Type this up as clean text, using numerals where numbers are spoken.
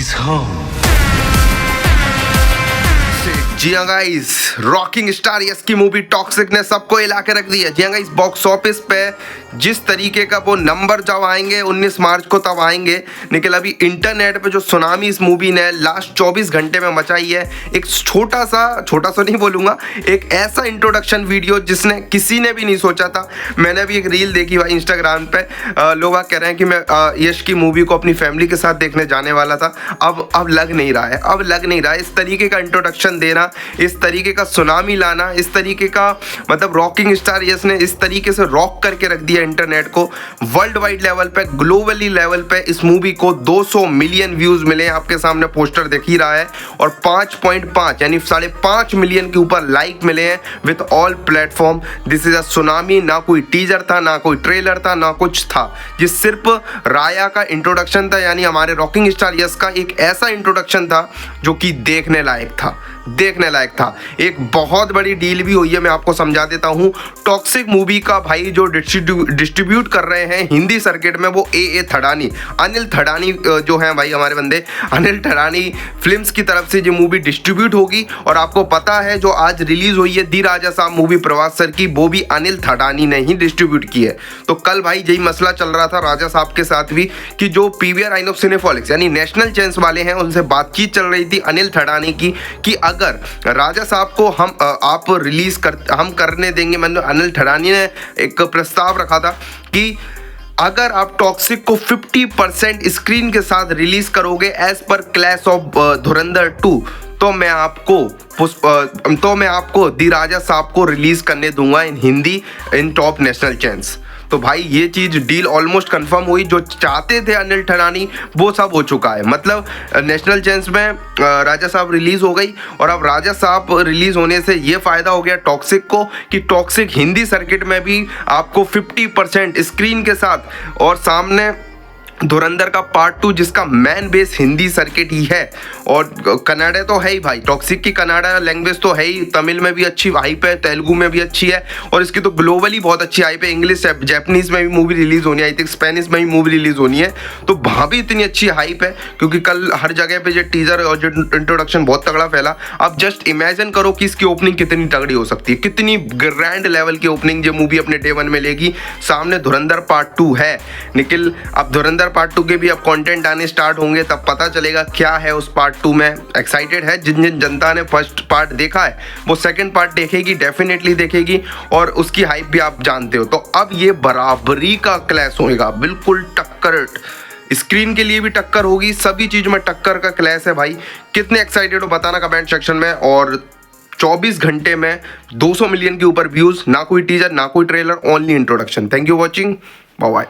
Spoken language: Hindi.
is home. जी हाँ गाइस, रॉकिंग स्टार यस की मूवी टॉक्सिक ने सबको हिला के रख दी है। जी हाँ गाइस, बॉक्स ऑफिस पे जिस तरीके का वो नंबर जब आएंगे 19 मार्च को तब आएंगे, लेकिन अभी इंटरनेट पे जो सुनामी इस मूवी ने लास्ट 24 घंटे में मचाई है, एक छोटा सा नहीं बोलूँगा, एक ऐसा इंट्रोडक्शन वीडियो जिसने किसी ने भी नहीं सोचा था। मैंने भी एक रील देखी भाई इंस्टाग्राम पे, लोग कह रहे हैं कि मैं यश की मूवी को अपनी फैमिली के साथ देखने जाने वाला था। अब लग नहीं रहा है इस तरीके का इंट्रोडक्शन देना, इस तरीके का सुनामी लाना, इस तरीके का मतलब रॉकिंग स्टार यस ने इस तरीके से रॉक करके रख दिया इंटरनेट को। वर्ल्ड वाइड लेवल पे, ग्लोबली लेवल पे इस मूवी को 200 मिलियन व्यूज मिले। आपके सामने पोस्टर दिख ही रहा है, और 5.5 यानी 5.5 मिलियन के ऊपर लाइक मिले हैं with all platform. This is a tsunami. ना कोई टीजर था, ना कोई ट्रेलर था, ना कुछ था। ये सिर्फ राया का इंट्रोडक्शन था, यानी हमारे रॉकिंग स्टार यस का एक ऐसा इंट्रोडक्शन था जो कि देखने लायक था। एक बहुत बड़ी डील भी हुई है, मैं आपको समझा देता हूं। टॉक्सिक मूवी का भाई जो डिस्ट्रीब्यूट कर रहे हैं हिंदी सर्किट में, वो ए थड़ानी, अनिल थड़ानी जो हैं भाई हमारे बंदे, अनिल थड़ानी फिल्म्स की तरफ से जो मूवी डिस्ट्रीब्यूट होगी। और आपको पता है जो आज रिलीज हुई है दी राजा साहब मूवी प्रवास सर की, वो भी अनिल थड़ानी ने ही डिस्ट्रीब्यूट की है। तो कल भाई यही मसला चल रहा था राजा साहब के साथ भी, कि जो पीवीआर आइनॉक्स सिनेपॉलिक्स यानी नेशनल चैनल्स वाले हैं, उनसे बातचीत चल रही थी अनिल थड़ानी की कि अगर राजा साहब को आप रिलीज हम करने देंगे। मैंने अनिल थड़ानी ने एक प्रस्ताव रखा था कि अगर आप टॉक्सिक को 50% स्क्रीन के साथ रिलीज करोगे एज पर क्लैश ऑफ धुरंधर 2, तो मैं आपको दी राजा साहब को रिलीज करने दूंगा इन हिंदी इन टॉप नेशनल चैनल्स। तो भाई ये चीज़ डील ऑलमोस्ट कंफर्म हुई। जो चाहते थे अनिल थड़ानी वो सब हो चुका है। मतलब नेशनल चैनल्स में राजा साहब रिलीज़ हो गई, और अब राजा साहब रिलीज़ होने से ये फ़ायदा हो गया टॉक्सिक को कि टॉक्सिक हिंदी सर्किट में भी आपको 50% स्क्रीन के साथ, और सामने धुरंधर का पार्ट 2 जिसका मैन बेस हिंदी सर्किट ही है। और कन्नड़ा तो है ही भाई, टॉक्सिक की कन्नड़ा लैंग्वेज तो है ही, तमिल में भी अच्छी हाइप है, तेलुगु में भी अच्छी है, और इसकी तो ग्लोबली बहुत अच्छी हाइप है। इंग्लिश जैपनीज में भी मूवी रिलीज होनी है, आई थिंक स्पेनिश में भी मूवी रिलीज होनी है। तो वहाँ भी इतनी अच्छी हाइप है, क्योंकि कल हर जगह पे जो टीजर और जो इंट्रोडक्शन बहुत तगड़ा फैला। अब जस्ट इमेजिन करो कि इसकी ओपनिंग कितनी तगड़ी हो सकती है, कितनी ग्रैंड लेवल की ओपनिंग जो मूवी अपने डे 1 में लेगी। सामने धुरंधर पार्ट 2 है निखिल। अब धुरंधर पार्ट 2 के भी अब कंटेंट आने स्टार्ट होंगे, तब पता चलेगा क्या है उस पार्ट 2 में। एक्साइटेड है। जिन जनता ने फर्स्ट पार्ट देखा है वो सेकंड पार्ट देखेगी, डेफिनेटली देखेगी, और उसकी हाइप भी आप जानते हो। तो अब ये बराबरी का क्लैश होगा, बिल्कुल टक्कर, स्क्रीन के लिए भी टक्कर होगी, सभी चीज में टक्कर का क्लैश है भाई। कितने एक्साइटेड हो बताना कमेंट सेक्शन में। और 24 घंटे में 200 मिलियन के ऊपर व्यूज, ना कोई टीजर ना कोई trailer, only introduction. Thank you watching, bye bye.